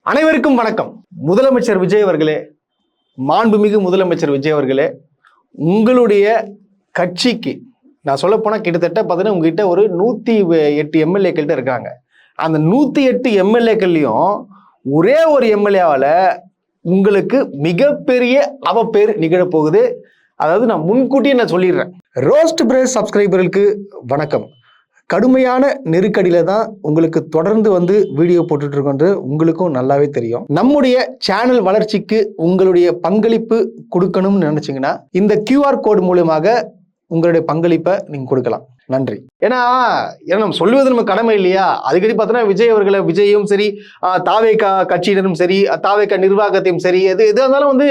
அனைவருக்கும் வணக்கம். முதலமைச்சர் விஜய் அவர்களே, மாண்புமிகு முதலமைச்சர் விஜய் அவர்களே, உங்களுடைய கட்சிக்கு நான் சொல்ல போனால் கிட்டத்தட்ட பார்த்தீங்கன்னா உங்ககிட்ட ஒரு 108 எம்எல்ஏக்கள்கிட்ட இருக்காங்க. அந்த 108 எம்எல்ஏக்கள்லையும் ஒரே ஒரு எம்எல்ஏவால் உங்களுக்கு மிகப்பெரிய அவப்பேர் நிகழப்போகுது. அதாவது நான் முன்கூட்டியே நான் சொல்லிடுறேன். ரோஸ்ட் பிரேஸ் சப்ஸ்கிரைபர்களுக்கு வணக்கம். கடுமையான நெருக்கடியில தான் உங்களுக்கு தொடர்ந்து வீடியோ போட்டுட்டு இருக்கோன்று உங்களுக்கும் நல்லாவே தெரியும். நம்முடைய சேனல் வளர்ச்சிக்கு உங்களுடைய பங்களிப்பு கொடுக்கணும்னு நினைச்சீங்கன்னா இந்த QR கோடு மூலமாக உங்களுடைய பங்களிப்பை நீங்க கொடுக்கலாம். நன்றி. ஏன்னா நம்ம சொல்லுவது நம்ம கடமை இல்லையா? அதுக்கடி பார்த்தோன்னா விஜய் அவர்களை, விஜயும் சரி, தாவேகா கட்சியினரும் சரி, தாவேகா நிர்வாகத்தையும் சரி, எது இருந்தாலும்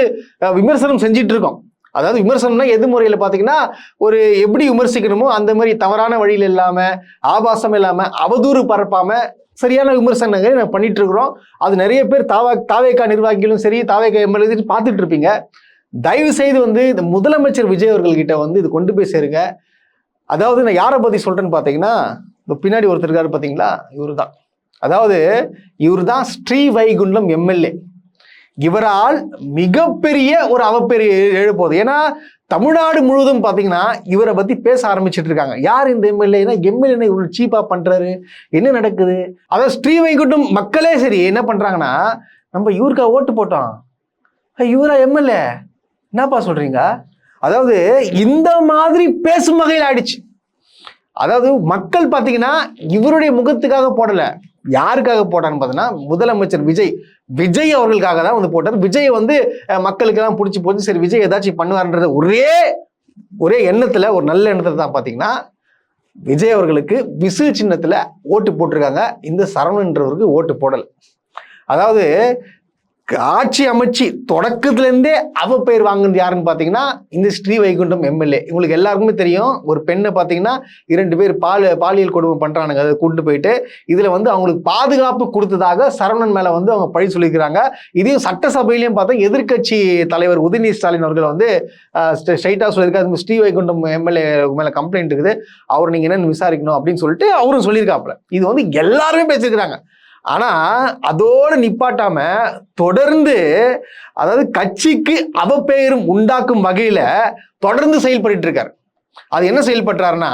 விமர்சனம் செஞ்சிட்டு இருக்கோம். அதாவது விமர்சனம்னா எது முறையில் பார்த்தீங்கன்னா ஒரு எப்படி விமர்சிக்கணுமோ அந்த மாதிரி தவறான வழியில் இல்லாமல், ஆபாசம் இல்லாமல், அவதூறு பரப்பாமல் சரியான விமர்சனங்களை நம்ம பண்ணிட்டு இருக்கிறோம். அது நிறைய பேர் தாவேகா நிர்வாகிகளும் சரி, தாவேகா எம்எல்ஏ பார்த்துட்டு இருப்பீங்க. தயவு செய்து இந்த முதலமைச்சர் விஜய் அவர்கள்கிட்ட இது கொண்டு போய் சேருங்க. அதாவது நான் யாரை பற்றி சொல்கிறேன்னு பார்த்தீங்கன்னா, இப்போ பின்னாடி ஒருத்தர் இருக்காரு பார்த்தீங்களா, இவர் தான். அதாவது இவர் தான் ஸ்ரீவைகுண்டம் எம்எல்ஏ. இவரால் மிகப்பெரிய ஒரு அவப்பேர் எழுப்போகுது. ஏன்னா தமிழ்நாடு முழுவதும் பார்த்தீங்கன்னா இவரை பற்றி பேச ஆரம்பிச்சுட்டு இருக்காங்க. யார் இந்த எம்எல்ஏ? எம்எல்ஏ இவ்வளோ சீப்பாக பண்ணுறாரு, என்ன நடக்குது? அதாவது ஸ்ரீவைகுண்டம் மக்களே சரி என்ன பண்ணுறாங்கன்னா, நம்ம இவருக்கா ஓட்டு போட்டோம், இவரா எம்எல்ஏ, என்னப்பா சொல்கிறீங்க? அதாவது இந்த மாதிரி பேசும் வகையில் ஆயிடுச்சு. அதாவது மக்கள் பார்த்தீங்கன்னா இவருடைய முகத்துக்காக போடலை, யாருக்காக போட்டான்னு பார்த்தீங்கன்னா முதலமைச்சர் விஜய் அவர்களுக்காக தான் போட்டார். விஜய் மக்களுக்கெல்லாம் பிடிச்சி போச்சு. சரி, விஜய் ஏதாச்சும் பண்ணுவார்ன்றது ஒரே எண்ணத்தில், ஒரு நல்ல எண்ணத்தில் தான் பார்த்தீங்கன்னா விஜய் அவர்களுக்கு விசில் சின்னத்தில் ஓட்டு போட்டிருக்காங்க. இந்த சரவணன்றவருக்கு ஓட்டு போடலை. அதாவது ஆட்சி அமைச்சு தொடக்கத்துலேருந்தே அவப்பெயர் வாங்குறது யாருன்னு பார்த்தீங்கன்னா இந்த ஸ்ரீவைகுண்டம் எம்எல்ஏ. உங்களுக்கு எல்லாருக்குமே தெரியும், ஒரு பெண்ணை பார்த்தீங்கன்னா 2 பேர் பாலியல் கொடுமை பண்ணுறானுங்க. அதை கூட்டு போயிட்டு இதில் அவங்களுக்கு பாதுகாப்பு கொடுத்ததாக சரவணன் மேலே அவங்க பழி சொல்லியிருக்கிறாங்க. இதையும் சட்டசபையிலையும் பார்த்தா எதிர்கட்சி தலைவர் உதயநிதி ஸ்டாலின் அவர்கள் ஸ்ட்ரைட்டாக சொல்லியிருக்காரு, ஸ்ரீவைகுண்டம் எம்எல்ஏ மேலே கம்ப்ளைண்ட் இருக்குது, அவர் நீங்கள் என்னென்னு விசாரிக்கணும் அப்படின்னு சொல்லிட்டு அவரும் சொல்லியிருக்காப்புல. இது எல்லாருமே பேசியிருக்கிறாங்க. ஆனா அதோடு நிப்பாட்டாம தொடர்ந்து, அதாவது கட்சிக்கு அவப்பெயரும் உண்டாக்கும் வகையில தொடர்ந்து செயல்பட்டு இருக்காரு. அது என்ன செயல்படுறாருன்னா,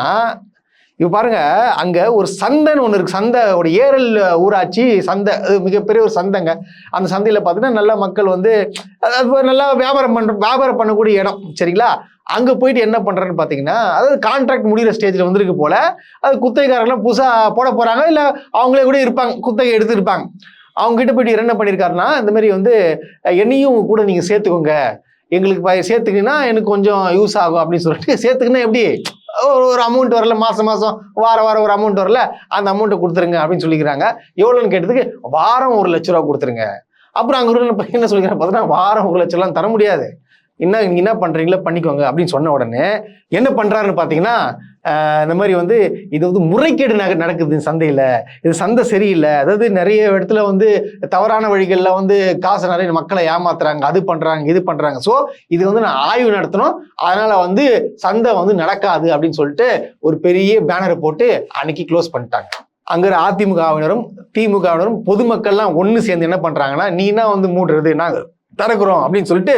இப்ப பாருங்க, அங்க ஒரு சந்தைன்னு ஒண்ணு இருக்கு. சந்தை, ஒரு ஏரல் ஊராட்சி சந்தை, மிகப்பெரிய ஒரு சந்தைங்க. அந்த சந்தையில பாத்தீங்கன்னா நல்ல மக்கள் நல்லா வியாபாரம் பண்ணக்கூடிய இடம், சரிங்களா? அங்கே போயிட்டு என்ன பண்ணுறேன்னு பார்த்தீங்கன்னா, அதாவது கான்ட்ராக்ட் முடிகிற ஸ்டேஜில் வந்திருக்கு போல். அது குத்தகைக்காரங்களாம் புதுசாக போட போகிறாங்க, இல்லை அவங்களே கூட இருப்பாங்க, குத்தகை எடுத்துருப்பாங்க. அவங்ககிட்ட போயிட்டு என்ன பண்ணியிருக்காருன்னா, இந்த மாதிரி என்னையும் கூட நீங்கள் சேர்த்துக்கோங்க, எங்களுக்கு சேர்த்துக்கிங்கன்னா எனக்கு கொஞ்சம் யூஸ் ஆகும் அப்படின்னு சொல்லிட்டு, சேர்த்துக்கினா எப்படி ஒரு அமௌண்ட் வரல, மாதம் வாரம் ஒரு அமௌண்ட் வரல, அந்த அமௌண்ட்டை கொடுத்துருங்க அப்படின்னு சொல்லிக்கிறாங்க. எவ்வளோன்னு கேட்டதுக்கு வாரம் 1 லட்ச ரூபா கொடுத்துருங்க. அப்புறம் அங்கே என்ன சொல்லிக்கிறேன் பார்த்தீங்கன்னா, வாரம் 1 லட்ச ரூபான்னு தர முடியாது, நீங்க என்ன பண்றீங்களோ பண்ணிக்கோங்க அப்படின்னு சொன்ன உடனே என்ன பண்றாருன்னு பாத்தீங்கன்னா, இந்த மாதிரி இது முறைகேடு நடக்குது சந்தையில, இது சந்தை சரியில்லை. அதாவது நிறைய இடத்துல தவறான வழிகள்ல காசை நிறைய மக்களை ஏமாத்துறாங்க, அது பண்றாங்க, இது பண்றாங்க. ஸோ இது நான் ஆய்வு நடத்தணும், அதனால சந்தை நடக்காது அப்படின்னு சொல்லிட்டு ஒரு பெரிய பேனரை போட்டு அன்னைக்கு க்ளோஸ் பண்ணிட்டாங்க. அங்க அதிமுகவினரும் திமுகவினரும் பொதுமக்கள்லாம் ஒன்று சேர்ந்து என்ன பண்றாங்கன்னா, நீனா மூடுறது, நாங்க திறக்கிறோம் அப்படின்னு சொல்லிட்டு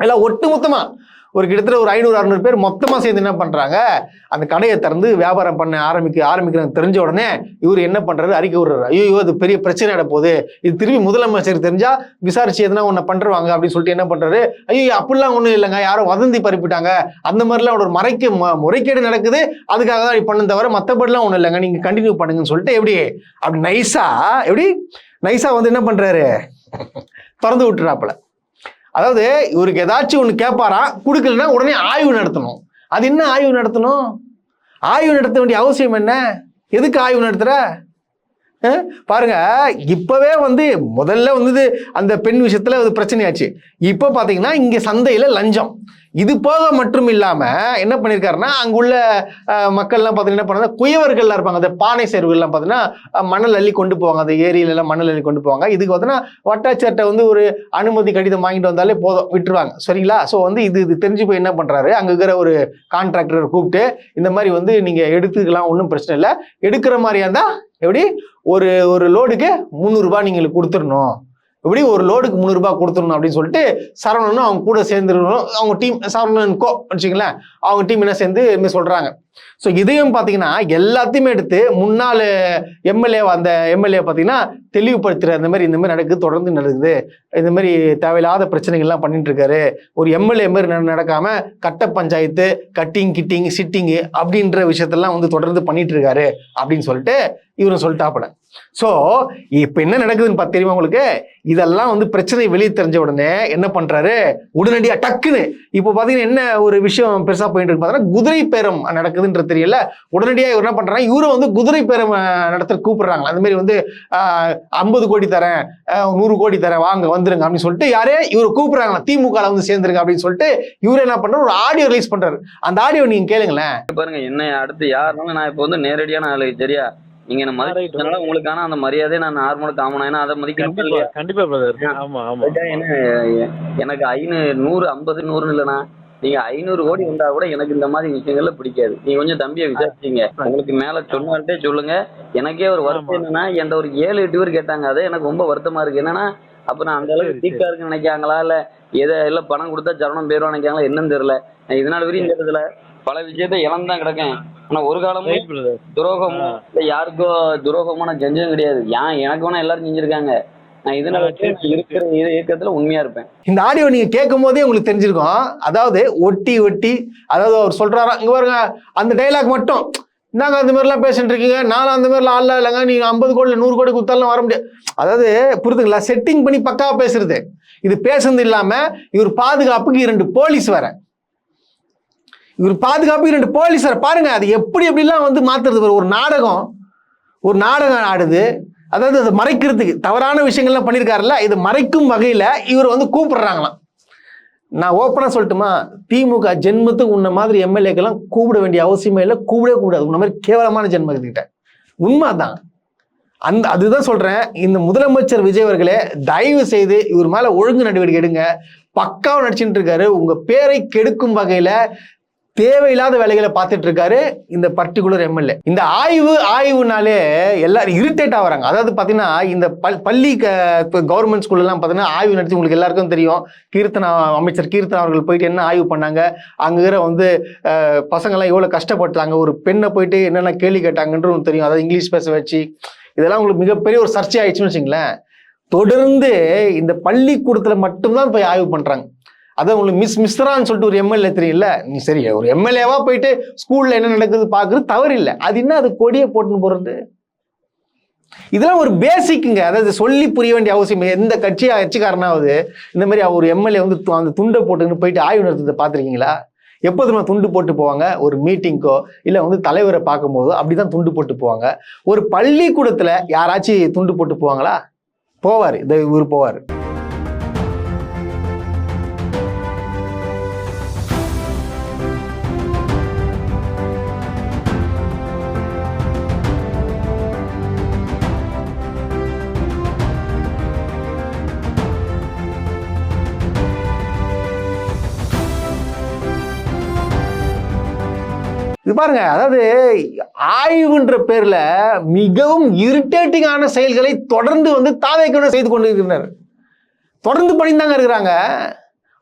எல்லாம் ஒட்டுமொத்தமா ஒரு கிட்டத்தட்ட ஒரு 500-600 பேர் மொத்தமா சேர்ந்து என்ன பண்றாங்க, அந்த கடையை திறந்து வியாபாரம் பண்ண ஆரம்பிக்கிறாங்க. தெரிஞ்ச உடனே இவர் என்ன பண்றாரு, அறிக்கை விடுறாரு, ஐயோ அது பெரிய பிரச்சனை நடப்போகுது, இது திரும்பி முதலமைச்சர் தெரிஞ்சா விசாரிச்சு எதுனா ஒன்று பண்றாங்க அப்படின்னு சொல்லிட்டு என்ன பண்றாரு, ஐயோ அப்படிலாம் ஒன்றும் இல்லைங்க, யாரும் வதந்தி பரப்பிட்டாங்க, அந்த மாதிரிலாம் ஒரு முறைகேடு நடக்குது, அதுக்காக தான் இப்படி பண்ண தவிர மற்றபடிலாம் ஒன்றும் இல்லைங்க, நீங்க கண்டினியூ பண்ணுங்கன்னு சொல்லிட்டு அப்படி நைஸா என்ன பண்றாரு, திறந்து விட்டுறாப்புல. அதாவது இவருக்கு ஏதாச்சும் ஒன்று கேட்பாரா, கொடுக்கலன்னா உடனே ஆய்வு நடத்தணும். அது என்ன ஆய்வு நடத்தணும்? ஆய்வு நடத்த வேண்டிய அவசியம் என்ன? எதுக்கு ஆய்வு நடத்துற? பாருங்க, இப்பவே முதல்ல அந்த பெண் விஷயத்துல பிரச்சனையாச்சு. இப்ப பாத்தீங்கன்னா இங்க சந்தையில லஞ்சம். இது போக மட்டும் இல்லாம என்ன பண்ணிருக்காருன்னா, அங்குள்ள மக்கள்லாம் பார்த்தீங்கன்னா என்ன பண்ணாங்க, குயவர்கள்லாம் இருப்பாங்க, அந்த பானை சேர்வுகள்லாம் பார்த்தீங்கன்னா மணல் அள்ளி கொண்டு போவாங்க, அந்த ஏரியில எல்லாம் மணல் அள்ளி கொண்டு போவாங்க. இதுக்கு பார்த்தீங்கன்னா வட்டாட்சியர்கிட்ட ஒரு அனுமதி கடிதம் வாங்கிட்டு வந்தாலே போதும், விட்டுருவாங்க, சரிங்களா? ஸோ இது தெரிஞ்சு போய் என்ன பண்றாரு, அங்க இருக்கிற ஒரு கான்ட்ராக்டரை கூப்பிட்டு இந்த மாதிரி நீங்க எடுத்துக்கலாம், ஒன்றும் பிரச்சனை இல்லை, எடுக்கிற மாதிரியா இருந்தா எப்படி ஒரு லோடுக்கு 300 ரூபாய் நீங்களுக்கு கொடுத்துடணும் இப்படி ஒரு லோடுக்கு 300 ரூபாய் கொடுத்துடணும் அப்படின்னு சொல்லிட்டு சரவணனும் அவங்க கூட சேர்ந்துருக்கணும். அவங்க டீம் சரவணன் கோ வச்சுங்களேன், அவங்க டீம் என்ன சேர்ந்து இதுமாதிரி சொல்றாங்க. ஸோ இதையும் பார்த்தீங்கன்னா எல்லாத்தையுமே எடுத்து முன்னாள் எம்எல்ஏ அந்த எம்எல்ஏ பார்த்தீங்கன்னா தெளிவுபடுத்துற இந்த மாதிரி நடக்குது, தொடர்ந்து நடக்குது, இந்த மாதிரி தேவையில்லாத பிரச்சனைகள்லாம் பண்ணிட்டு இருக்காரு. ஒரு எம்எல்ஏ மாதிரி நடக்காம கட்ட பஞ்சாயத்து, கட்டிங் கிட்டிங் சிட்டிங்கு அப்படின்ற விஷயத்தெல்லாம் வந்து தொடர்ந்து பண்ணிட்டு இருக்காரு அப்படின்னு சொல்லிட்டு இவரும் சொல்லிட்டாப்பட. ஸோ இப்போ என்ன நடக்குதுன்னு பார்த்து தெரியுமா உங்களுக்கு? இதெல்லாம் வந்து பிரச்சனை வெளியே தெரிஞ்ச உடனே என்ன பண்றாரு, உடனடியா டக்குன்னு இப்போ பார்த்தீங்கன்னா என்ன ஒரு விஷயம் பெருசா போயிட்டு இருக்கு பார்த்தீங்கன்னா குதிரை பேரம் நடக்குதுன்றது தெரியல. உடனடியாக இவர் என்ன பண்றாங்க, இவரும் வந்து குதிரை பேரம் நடத்த கூப்பிடுறாங்க. அந்த மாதிரி வந்து 50 கோடி தரேன், 100 கோடி தரேன், வாங்க வந்துருங்க அப்படின்னு சொல்லிட்டு யாரே இவர் கூப்பிடுறாங்களா, திமுக வந்து சேர்ந்துருங்க அப்படின்னு சொல்லிட்டு இவரு என்ன பண்றாரு, ஒரு ஆடியோ ரிலீஸ் பண்றாரு. அந்த ஆடியோ நீங்க கேளுங்களேன். பாருங்க, என்ன அடுத்து யாருனாலும் நான் இப்போ வந்து நேரடியான ஆளு சரியா, நீங்க என்ன மதிக்கிறதுனால உங்களுக்கான அந்த மரியாதையை நான் நார்மலா காமனா ஏன்னா அதை மதிக்கணும். கண்டிப்பா பிரதர். ஆமா ஆமா. எனக்கு 100 50 100 இல்லைன்னா நீங்க 500 கோடி வந்தா கூட எனக்கு இந்த மாதிரி விஷயங்கள்ல பிடிக்காது. நீங்க கொஞ்சம் தம்பியை விசாரிச்சீங்க, உங்களுக்கு மேல சொன்னார்ட்டே சொல்லுங்க. எனக்கே ஒரு வருத்தம் என்னன்னா, என்கிட்ட ஒரு 7-8 பேர் கேட்டாங்க. அதே எனக்கு ரொம்ப வருத்தமா இருக்கு. என்னன்னா அப்ப நான் அந்த அளவுக்கு தீக்கா இருக்குன்னு நினைக்காங்களா, இல்ல பணம் கொடுத்தா ஜரணம் பேரும் நினைக்காங்களா என்னன்னு தெரியல. இதனால வரையும் இந்த இடத்துல பல விஷயத்த இழந்துதான் கிடக்கேன். ஆனா ஒரு காலமும் துரோகமோ இல்ல யாருக்கோ துரோகமோ நான் செஞ்சதும் கிடையாது. எனக்கு வேணா எல்லாரும் செஞ்சிருக்காங்க. நான் இதனால இருக்கிற இயக்கத்துல உண்மையா இருப்பேன். இந்த ஆடியோ நீங்க கேட்கும் போதே உங்களுக்கு தெரிஞ்சிருக்கும். அதாவது ஒட்டி அதாவது அவர் சொல்றாரா, இங்க பாருங்க அந்த டைலாக் மட்டும், நாங்க அந்த மாதிரிலாம் பேசிட்டு இருக்கீங்க, நானும் அந்த மாதிரிலாம் ஆள்லாம் இல்லைங்க, நீங்க 50 கோடி 100 கோடி கொடுத்தாலும் வர முடியாது. அதாவது புரிதுங்களா, செட்டிங் பண்ணி பக்காவா பேசுறது. இது பேசுறது இல்லாம இவர் பாதுகாப்புக்கு 2 போலீஸ் வர, இவர் பாதுகாப்பு 2 போலீஸ் பாருங்க. அது எப்படிலாம் வந்து மாத்துறது. ஒரு நாடகம் ஆடுது. அதாவது அதை மறைக்கிறதுக்கு தவறான விஷயங்கள்லாம் பண்ணியிருக்காருல்ல, இது மறைக்கும் வகையில இவர் வந்து கூப்பிடுறாங்களாம். நான் ஓப்பனா சொல்லட்டுமா, திமுக ஜென்மத்துக்கு உன்ன மாதிரி எம்எல்ஏக்கெல்லாம் கூப்பிட வேண்டிய அவசியமே இல்லை, கூடவே கூடாது. உன்ன மாதிரி கேவலமான ஜென்மத்துக்கிட்ட உண்மைதான். அதுதான் சொல்றேன். இந்த முதலமைச்சர் விஜய் அவர்களே, தயவு செய்து இவர் மேல ஒழுங்கு நடவடிக்கை எடுங்க. பக்காவா நடிச்சுட்டு இருக்காரு. உங்க பேரை கெடுக்கும் வகையில தேவையில்லாத வேலைகளை பார்த்துட்டு இருக்காரு இந்த பர்டிகுலர் எம்எல்ஏ. இந்த ஆய்வுனாலே எல்லாரும் இரிட்டேட் ஆகிறாங்க. அதாவது பார்த்தீங்கன்னா இந்த பள்ளி கவர்மெண்ட் ஸ்கூல்லாம் பார்த்தீங்கன்னா ஆய்வு நடத்தி உங்களுக்கு எல்லாருக்கும் தெரியும். அமைச்சர் கீர்த்தனா அவர்கள் போயிட்டு என்ன ஆய்வு பண்ணாங்க, அங்கே வந்து பசங்கள்லாம் எவ்வளோ கஷ்டப்பட்டாங்க, ஒரு பெண்ணை போயிட்டு என்னென்ன கேள்வி கேட்டாங்கன்றது தெரியும். அதாவது இங்கிலீஷ் பேச வச்சு இதெல்லாம் உங்களுக்கு மிகப்பெரிய ஒரு சர்ச்சை ஆயிடுச்சுன்னு வச்சுங்களேன். தொடர்ந்து இந்த பள்ளிக்கூடத்தில் மட்டும்தான் போய் ஆய்வு பண்ணுறாங்க. அதான் உங்களுக்கு மிஸ்ரான்னு சொல்லிட்டு ஒரு எம்எல்ஏ தெரியல, நீ சரி ஒரு எம்எல்ஏவா போயிட்டு ஸ்கூல்ல என்ன நடக்குது பாக்குறது தவறு இல்லை. அது என்ன அது கொடியை போட்டுன்னு போறது, இதெல்லாம் ஒரு பேசிக்குங்க. அதாவது சொல்லி புரிய வேண்டிய அவசியம். எந்த கட்சிக்காரனாவது இந்த மாதிரி ஒரு எம்எல்ஏ வந்து அந்த துண்டை போட்டுன்னு போயிட்டு ஆய்வு நடத்துறதை பார்த்துருக்கீங்களா? எப்போதுமே துண்டு போட்டு போவாங்க, ஒரு மீட்டிங்கோ இல்லை வந்து தலைவரை பார்க்கும்போதோ அப்படிதான் துண்டு போட்டு போவாங்க. ஒரு பள்ளிக்கூடத்துல யாராச்சும் துண்டு போட்டு போவாங்களா? போவார், இவர் போவார். இது பாருங்க, அதாவது ஆய்வுன்ற பேர்ல மிகவும் இரிட்டேட்டிங்கான செயல்களை தொடர்ந்து வந்து தாவேக்கணும் செய்து கொண்டு இருக்கிறார். தொடர்ந்து பண்ணிதாங்க இருக்கிறாங்க.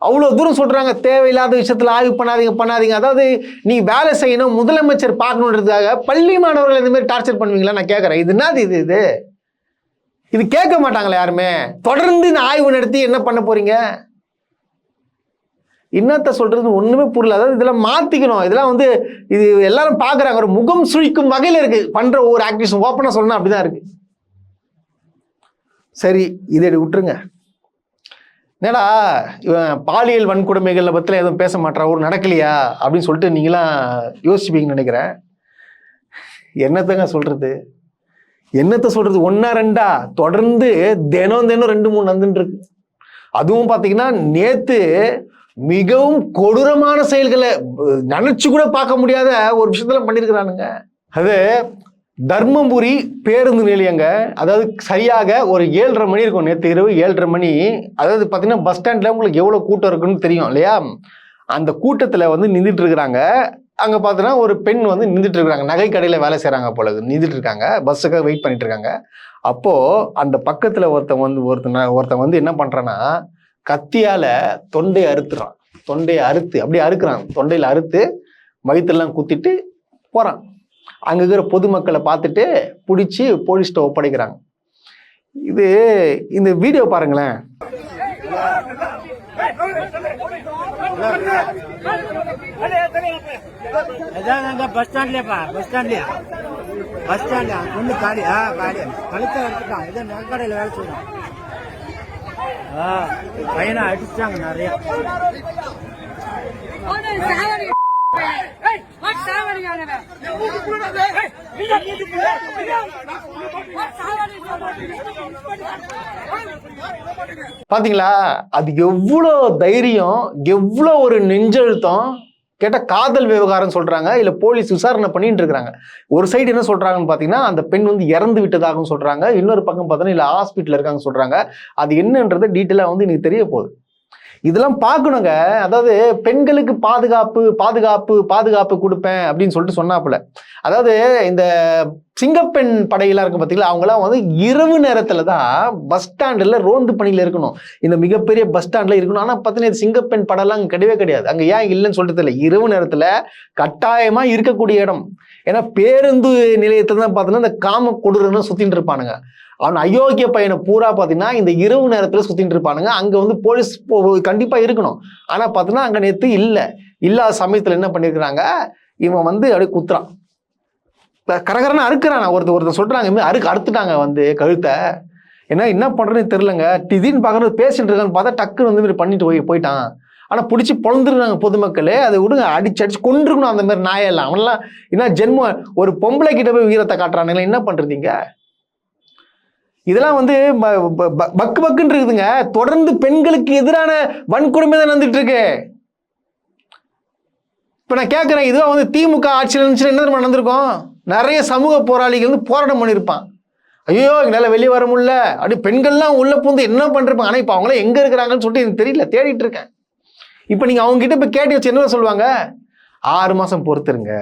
அவ்வளவு தூரம் சொல்றாங்க, தேவையில்லாத விஷயத்துல ஆய்வு பண்ணாதீங்க. அதாவது நீ வேலை செய்யணும், முதலமைச்சர் பார்க்கணுன்றதுக்காக பள்ளி மாணவர்கள் இந்த மாதிரி டார்ச்சர் பண்ணுவீங்களா? நான் கேட்கறேன். இது என்னது? இது கேட்க மாட்டாங்களா யாருமே? தொடர்ந்து இந்த ஆய்வு நடத்தி என்ன பண்ண போறீங்க? என்னத்த சொல்றது ஒண்ணுமே புரியல. அதாவது இதெல்லாம் மாத்திக்கணும். இதெல்லாம் வந்து இது எல்லாரும் பாக்குறாங்க, ஒரு முகம் சுழிக்கும் வகையில இருக்கு பண்ற ஒவ்வொரு ஆக்டிவிஷன். ஓப்பனா சொல்லணும் அப்படிதான் இருக்கு. சரி, இதை விட்டுருங்க. என்னடா இவன் பாலியல் வன்கொடுமைகளை பத்தில எதுவும் பேச மாட்டா, ஒரு நடக்கலையா அப்படின்னு சொல்லிட்டு நீங்களாம் யோசிப்பீங்கன்னு நினைக்கிறேன். என்னத்த சொல்றது? 1-2 தொடர்ந்து தினம் 2-3 வந்துட்டு இருக்கு. அதுவும் பாத்தீங்கன்னா நேத்து மிகவும் கொடூரமான செயல்களை நினைச்சு கூட பார்க்க முடியாத ஒரு விஷயத்துல பண்ணிருக்கிறானுங்க. அது தர்மபுரி பேருந்து நிலையங்க. அதாவது சரியாக ஒரு 7:30 மணி இருக்கும், நேற்று இரவு 7:30 மணி. அதாவது பார்த்தீங்கன்னா பஸ் ஸ்டாண்ட்ல உங்களுக்கு எவ்வளோ கூட்டம் இருக்குன்னு தெரியும் இல்லையா? அந்த கூட்டத்தில் வந்து நின்றுட்டு இருக்கிறாங்க. அங்கே பார்த்தோன்னா ஒரு பெண் வந்து நின்றுட்டு இருக்காங்க, நகை கடையில் வேலை செய்கிறாங்க போல நின்றுட்டு இருக்காங்க, பஸ்ஸுக்காக வெயிட் பண்ணிட்டு இருக்காங்க. அப்போது அந்த பக்கத்தில் ஒருத்தன் வந்து என்ன பண்ணுறான்னா கத்தியால் தொண்டையை அறுத்துறான். தொண்டையை அறுத்து அப்படியே அறுக்குறான், தொண்டையில் அறுத்து வயிற்றுலாம் குத்திட்டு போகிறான். அங்கே இருக்கிற பொதுமக்களை பார்த்துட்டு பிடிச்சி போலீஸ்கிட்ட ஒப்படைக்கிறாங்க. இந்த வீடியோ பாருங்களேன். பஸ் ஸ்டாண்ட்ல பொண்ணு காலி கழுத்தை எடுத்துட்டான். இதை நகைக்கடையில் வேலை செய்யணும். பையனை அடிச்சாங்க நிறைய. பாத்தீங்களா, அது எவ்வளோ தைரியம், எவ்வளோ ஒரு நெஞ்செழுத்தம். கேட்ட காதல் விவகாரம் சொல்றாங்க, இல்ல போலீஸ் விசாரணை பண்ணிட்டு இருக்காங்க. ஒரு சைடு என்ன சொல்றாங்கன்னு பாத்தீங்கன்னா அந்த பெண் வந்து இறந்து விட்டதாகவும் சொல்றாங்க, இன்னொரு பக்கம் பார்த்தோன்னா இல்ல ஹாஸ்பிட்டல் இருக்காங்க சொல்றாங்க. அது என்னன்றது டீட்டெயிலா வந்து எனக்கு தெரிய போகுது. இதெல்லாம் பார்க்கணுங்க. அதாவது பெண்களுக்கு பாதுகாப்பு பாதுகாப்பு பாதுகாப்பு கொடுப்பேன் அப்படின்னு சொல்லிட்டு சொன்னாப்புல. அதாவது இந்த சிங்கப்பெண் படையெல்லாம் இருக்கு பார்த்தீங்களா, அவங்களாம் வந்து இரவு நேரத்துல தான் பஸ் ஸ்டாண்டில் ரோந்து பணியில் இருக்கணும், இந்த மிகப்பெரிய பஸ் ஸ்டாண்டில் இருக்கணும். ஆனால் பார்த்தீங்கன்னா சிங்கப்பெண் படையெல்லாம் அங்கே கிடையவே கிடையாது. அங்கே ஏன் இல்லைன்னு சொல்லிட்டு இல்லை, இரவு நேரத்தில் கட்டாயமாக இருக்கக்கூடிய இடம். ஏன்னா பேருந்து நிலையத்தில் தான் பார்த்தீங்கன்னா இந்த காம கொடூரன்னு சுற்றிட்டு இருப்பானுங்க. அவன் அயோக்கிய பையனை பூரா பார்த்தீங்கன்னா இந்த இரவு நேரத்தில் சுற்றிட்டு இருப்பானுங்க. அங்கே வந்து போலீஸ் கண்டிப்பாக இருக்கணும். ஆனால் பார்த்தீங்கன்னா அங்கே நேற்று இல்லாத சமயத்தில் என்ன பண்ணியிருக்கிறாங்க, இவன் வந்து அப்படியே குத்துறான், கரகரன்னு அறுக்கிறான். ஒருத்தர் சொல்கிறாங்க அறுத்துட்டாங்க வந்து கழுத்தை. ஏன்னா என்ன பண்ணுறதுன்னு தெரிலங்க. திடீர்னு பார்க்குறது பேசிட்டு இருக்கான்னு பார்த்தா டக்குன்னு வந்து பண்ணிட்டு போயிட்டான். ஆனால் பிடிச்சி பொழந்துருக்காங்க பொதுமக்களே. அதை விடுங்க, அடிச்சு கொண்டிருக்கணும் அந்த மாதிரி நாயெல்லாம். அவனெல்லாம் என்ன ஜென்மம், ஒரு பொம்பளை கிட்ட போய் வீரத்தை காட்டுறானுங்களா, என்ன பண்ணுறீங்க? இதெல்லாம் வந்து பக்கு பக்குன்னு இருக்குதுங்க. தொடர்ந்து பெண்களுக்கு எதிரான வன்கொடுமை தான் நடந்துட்டு இருக்கு. இப்ப நான் கேட்கிறேன், இதுவா வந்து திமுக ஆட்சியில் இருந்துச்சுன்னா என்ன நடந்திருக்கும்? நிறைய சமூக போராளிகள் வந்து போராட்டம் பண்ணியிருப்பான். ஐயோ எங்களால் வெளியே வர முடியல, அப்படி பெண்கள்லாம் உள்ள பூந்து என்ன பண்ணிருப்பாங்க. ஆனால் இப்போ அவங்களாம் எங்க இருக்கிறாங்கன்னு சொல்லிட்டு எனக்கு தெரியல, தேடிட்டு இருக்கேன். இப்போ நீங்க அவங்க கிட்ட போய் கேட்டு வச்சு என்ன சொல்லுவாங்க? 6 மாசம் பொறுத்துருங்க,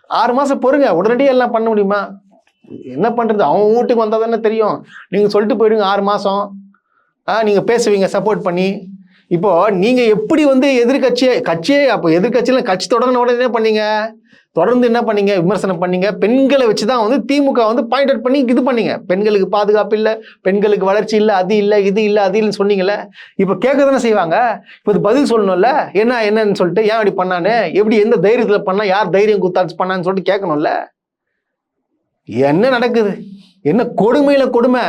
6 மாசம் பொறுங்க, உடனடியாக எல்லாம் பண்ண முடியுமா? என்ன பண்றது? அவங்க வீட்டுக்கு வந்தா தானே தெரியும். நீங்க சொல்லிட்டு போயிடுங்க 6 மாசம். நீங்க பேசுவீங்க சப்போர்ட் பண்ணி. இப்போ நீங்க எப்படி வந்து கட்சியே அப்போ எதிர்கட்சியில கட்சி தொடங்கின உடனே என்ன பண்ணீங்க? தொடர்ந்து என்ன பண்ணீங்க? விமர்சனம் பண்ணீங்க. பெண்களை வச்சுதான் வந்து திமுக வந்து பாயிண்ட் அவுட் பண்ணி இது பண்ணீங்க. பெண்களுக்கு பாதுகாப்பு இல்லை, பெண்களுக்கு வளர்ச்சி இல்லை, அது இல்லை இது இல்லை அது இல்லைன்னு சொன்னீங்கல்ல. இப்போ கேட்க தானே செய்வாங்க. இப்போ இது பதில் சொல்லணும்ல, என்னன்னு சொல்லிட்டு ஏன் அப்படி பண்ணான்னு, எப்படி எந்த தைரியத்துல பண்ணா, யார் தைரியம் குத்தாச்சு பண்ணான்னு சொல்லிட்டு கேட்கணும்ல. என்ன நடக்குது? என்ன கொடுமையில கொடுமை.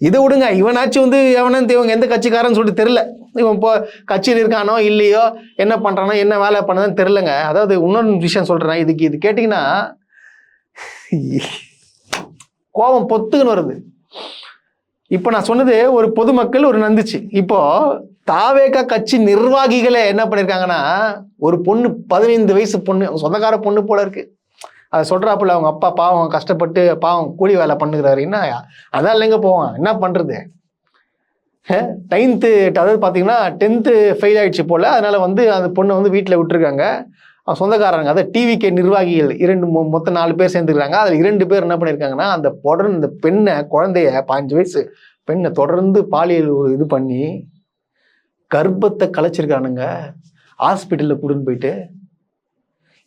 இதை விடுங்க, இவனாச்சும் வந்து எவனு இவங்க எந்த கட்சிக்காரன்னு சொல்லிட்டு தெரியல. இவன் இப்போ கட்சியில் இருக்கானோ இல்லையோ, என்ன பண்றானோ என்ன வேலை பண்ணதுன்னு தெரியலங்க. அதாவது இன்னொரு விஷயம் சொல்றேன், இது கேட்டீங்கன்னா கோபம் பொத்துக்குன்னு வருது. இப்போ நான் சொன்னது ஒரு பொதுமக்கள் ஒரு நந்துச்சு. இப்போ தாவேகா கட்சி நிர்வாகிகளே என்ன பண்ணிருக்காங்கன்னா, ஒரு பொண்ணு 15 வயசு பொண்ணு, சொந்தக்கார பொண்ணு போல இருக்கு, அதை சொல்றாப்புல அவங்க அப்பா பாவம் கஷ்டப்பட்டு பாவம் கூலி வேலை பண்ணுகிறாரு. என்ன அதான் இல்லைங்க போவான், என்ன பண்றது? 9th அதாவது பார்த்தீங்கன்னா 10th ஃபெயில் ஆயிடுச்சு போல. அதனால வந்து அந்த பொண்ணை வந்து வீட்டில் விட்டுருக்காங்க. சொந்தக்காரங்க, அதாவது டிவிகே நிர்வாகிகள் மொத்தம் 4 பேர் சேர்ந்துருக்காங்க. அதில் 2 பேர் என்ன பண்ணியிருக்காங்கன்னா, இந்த பெண்ணை, குழந்தைய 15 வயசு பெண்ணை தொடர்ந்து பாலியல் இது பண்ணி கர்ப்பத்தை கலைச்சிருக்கானுங்க. ஹாஸ்பிட்டலில் கூட்டின்னு போயிட்டு,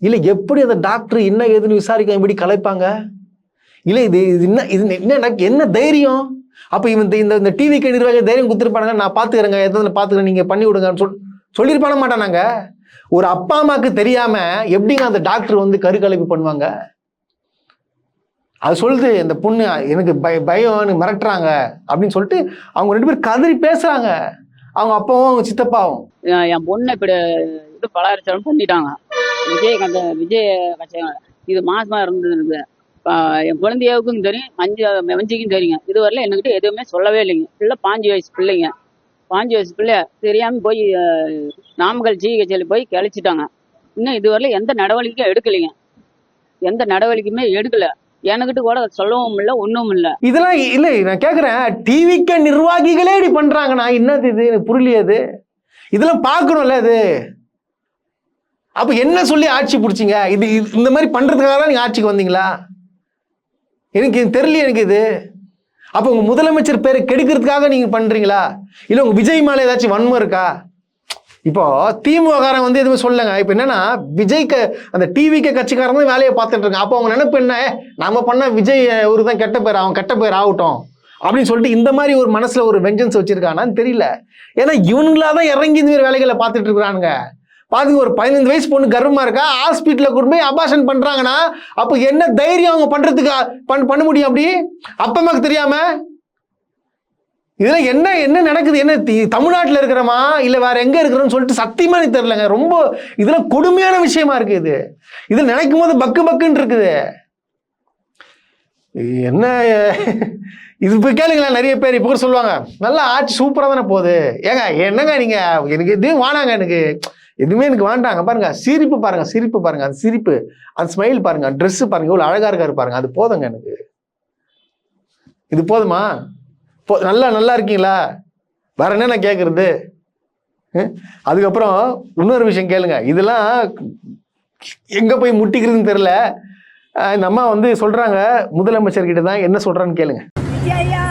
இல்லை எப்படி அந்த டாக்டர் என்ன ஏதுன்னு விசாரிக்க எப்படி கலைப்பாங்க? இல்லை இது என்ன தைரியம்? அப்போ இந்த டிவிக்கு நிர்வாக தைரியம் கொடுத்துருப்பானுங்க, நான் பார்த்துக்கிறேங்க, எதாவது பார்த்துக்கிறேன், நீங்கள் பண்ணி விடுங்கன்னு சொல்லியிருப்பான மாட்டானாங்க. ஒரு அப்பா அம்மாவுக்கு தெரியாம எப்படிங்க அந்த டாக்டர் வந்து கருக்கலைப்பு பண்ணுவாங்க? அது சொல்லுது இந்த பொண்ணு, எனக்கு பயம், எனக்கு மிரட்டுறாங்க அப்படின்னு சொல்லிட்டு அவங்க 2 பேர் கதறி பேசுறாங்க. அவங்க அப்பாவும் அவங்க சித்தப்பாவும். என் பொண்ணை இப்படி இது பலாரிச்சாலும் பண்ணிட்டாங்க. விஜய் கட்சி இது மாசமா இருந்தது. என் குழந்தையாவுக்கும் தெரியும், மஞ்சிக்கும் தெரியுங்க. இதுவரையில என்கிட்ட எதுவுமே சொல்லவே இல்லைங்க. பிள்ளை 5 வயசு பிள்ளைங்க, 5 வயசு பிள்ளை தெரியாம போய் நாமக்கல் ஜிஹெச்ல போய் கிளச்சிட்டாங்க. இன்னும் இதுவரையில எந்த நடவடிக்கையும் எடுக்கலைங்க, எந்த நடவடிக்கையுமே எடுக்கல. எனக்கிட்ட கூட சொல்லவும் இல்லை, ஒன்றும் இல்லை. இதெல்லாம் இல்லை, நான் கேட்குறேன், டிவிக்கு நிர்வாகிகளே இப்படி பண்றாங்கன்னா என்னது இது? எனக்கு புரியலையே. இதெல்லாம் பார்க்கணும்ல. இது அப்ப என்ன சொல்லி ஆட்சி பிடிச்சிங்க? இந்த மாதிரி பண்றதுக்காக தான் நீங்க ஆட்சிக்கு வந்தீங்களா? எனக்கு இது தெரியல எனக்கு இது. அப்ப உங்க முதலமைச்சர் பேரை கெடுக்கிறதுக்காக நீங்க பண்றீங்களா? இல்ல உங்க விஜய் மேல ஏதாச்சும் வன்மம் இருக்கா? இப்போ திமுககாரன் வந்து எதுவுமே சொல்லங்க. இப்ப என்னன்னா விஜய்க்கு அந்த டிவிக்கு கட்சிக்காரன் தான் வேலையை பார்த்துட்டு இருக்காங்க. அப்போ அவங்க நினைப்பு என்ன, நம்ம பண்ண விஜய் ஒரு தான் கெட்ட பேர், அவன் கெட்ட பேர் ஆகட்டும் அப்படின்னு சொல்லிட்டு இந்த மாதிரி ஒரு மனசுல ஒரு வெஞ்சன்ஸ் வச்சிருக்கானான்னு தெரியல. ஏன்னா இவனுங்களாதான் இறங்கி இந்த மாதிரி வேலைகளை பார்த்துட்டு இருக்கிறானுங்க. பாருங்க, ஒரு 15 வயசு பொண்ணு கர்வமா இருக்கா, ஹாஸ்பிட்டல கொண்டு போய் அபார்ஷன் பண்றாங்கன்னா அப்ப என்ன தைரியம் அவங்க பண்றதுக்கு பண்ண முடியும்? அப்படி அப்பமாக்கு தெரியாம இதுல என்ன என்ன நடக்குது? என்ன தமிழ்நாட்டில் இருக்கிறோமா இல்ல வேற எங்க இருக்கிறோம்னு சொல்லிட்டு சத்தியமா எனக்கு தெரியலங்க. ரொம்ப இதுல கொடுமையான விஷயமா இருக்கு. இது நினைக்கும் போது பக்கு பக்குன்னு இருக்குது. என்ன இது போய் கேளுங்களேன். நிறைய பேர் இப்போ கூட சொல்லுவாங்க, நல்லா ஆட்சி சூப்பரா தானே போகுது. ஏங்க என்னங்க நீங்க எனக்கு எதுவும் வானாங்க, எனக்கு எதுவுமே எனக்கு வேண்டாங்க. பாருங்க சிரிப்பு பாருங்க, சிரிப்பு பாருங்க, அந்த சிரிப்பு, அந்த ஸ்மைல் பாருங்க, ட்ரெஸ் பாருங்க, இவ்வளவு அழகா இருக்காரு பாருங்க, அது போதுங்க எனக்கு. இது போதுமா? நல்லா இருக்கீங்களா? வேற என்ன நான் கேட்கறது? அதுக்கப்புறம் இன்னொரு விஷயம் கேளுங்க. இதெல்லாம் எங்க போய் முட்டிக்கிறதுன்னு தெரியல. இந்த அம்மா வந்து சொல்றாங்க முதலமைச்சர் கிட்ட தான், என்ன சொல்றான்னு கேளுங்க. விஜயா,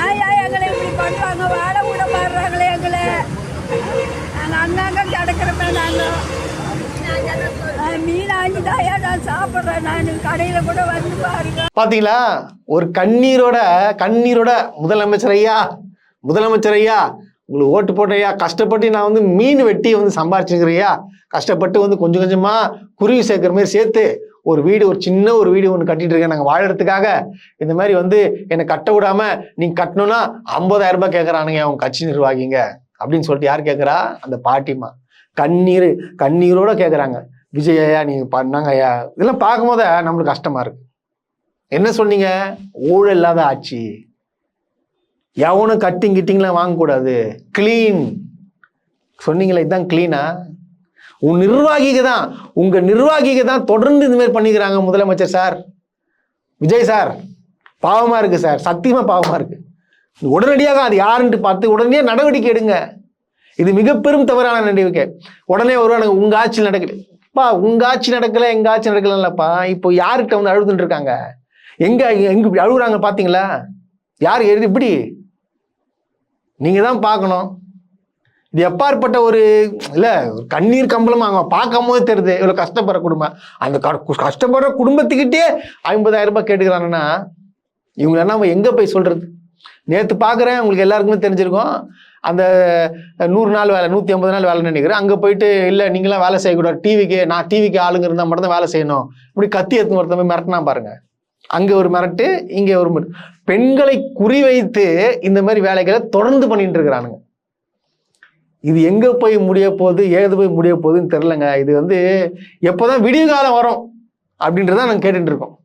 ஏயா எங்களை இப்படி பண்ணுவாங்க? வாழ விட மாறுறாங்களே எங்களை. நாங்கள் அங்கங்க கிடக்கிறப்ப மீன் ஆஞ்சுதாயா நான் சாப்பிட்றேன். நான் கடையில் கூட வந்து பாருங்க. பாத்தீங்களா, ஒரு கண்ணீரோட முதலமைச்சர் ஐயா உங்களுக்கு ஓட்டு போட்டையா, கஷ்டப்பட்டு நான் வந்து மீன் வெட்டி வந்து சம்பாரிச்சுக்கிறையா, கஷ்டப்பட்டு வந்து கொஞ்சம் கொஞ்சமா குருவி சேர்க்கிற மாதிரி சேர்த்து ஒரு சின்ன வீடு ஒன்று கட்டிட்டு இருக்கேன் நாங்கள் வாழறதுக்காக. இந்த மாதிரி வந்து என்னை கட்ட விடாம நீங்க கட்டணும்னா 50,000 ரூபாய் கேட்கறானுங்க அவங்க கட்சி நிர்வாகிங்க அப்படின்னு சொல்லிட்டு யார் கேட்கறா? அந்த பாட்டிமா கண்ணீரோட கேட்கறாங்க, விஜய் ஐயா நீங்க பண்ணாங்க ஐயா. இதெல்லாம் பார்க்கும் போது நம்மளுக்கு கஷ்டமா இருக்கு. என்ன சொன்னீங்க? ஊழல் இல்லாத ஆட்சி, எவனும் கிட்டிங்லாம் வாங்கக்கூடாது, கிளீன் சொன்னீங்களே. இதுதான் கிளீனா? உங்க நிர்வாகிக்கு தான் தொடர்ந்து இந்த மாதிரி பண்ணிக்கிறாங்க முதலமைச்சர் சார், விஜய் சார். பாவமா இருக்கு சார், சத்தியமா பாவமா இருக்கு. உடனடியாக அது யாருன்ட்டு பார்த்து உடனே நடவடிக்கை எடுங்க. இது மிக பெரும் தவறான நடவடிக்கை. உடனே வருவானுங்க, உங்க ஆட்சி நடக்கலப்பா, உங்க ஆட்சி நடக்கல, எங்க ஆட்சி நடக்கலப்பா. இப்போ யாருக்கிட்ட வந்து அழுதுட்டு இருக்காங்க? எங்க அழுகுறாங்க பாத்தீங்களா? யாரு இப்படி நீங்க தான் பார்க்கணும். இது எப்பாற்பட்ட ஒரு கண்ணீர் கம்பளம் அவங்க பார்க்கும் போது தெரியுது இவ்வளவு கஷ்டப்படுற குடும்பம். அந்த கஷ்டப்படுற குடும்பத்துக்கிட்டே 50,000 ரூபாய் கேட்டுக்கிறாங்கன்னா இவங்க என்ன எங்க போய் சொல்றது? நேற்று பார்க்குறேன், உங்களுக்கு எல்லாருக்குமே தெரிஞ்சிருக்கும், அந்த 100 நாள் வேலை 150 நாள் வேலைன்னு நினைக்கிறேன். அங்கே போயிட்டு இல்லை நீங்களாம் வேலை செய்யக்கூடாது, நான் டிவிக்கு ஆளுங்க இருந்தால் மட்டும் தான் வேலை செய்யணும், இப்படி கத்தி எடுத்து ஒருத்தவங்க மிரட்டினா பாருங்க. அங்கே ஒரு மிரட்டு, இங்கே ஒரு பெண்களை குறிவைத்து இந்த மாதிரி வேலைகளை தொடர்ந்து பண்ணிட்டு இருக்கிறானுங்க. இது எங்க போய் முடிய போகுது, ஏது போய் முடிய போகுதுன்னு தெரிலங்க. இது வந்து எப்போதான் விடிய காலம் வரும் அப்படின்றத நாங்கள் கேட்டுட்டு இருக்கோம்.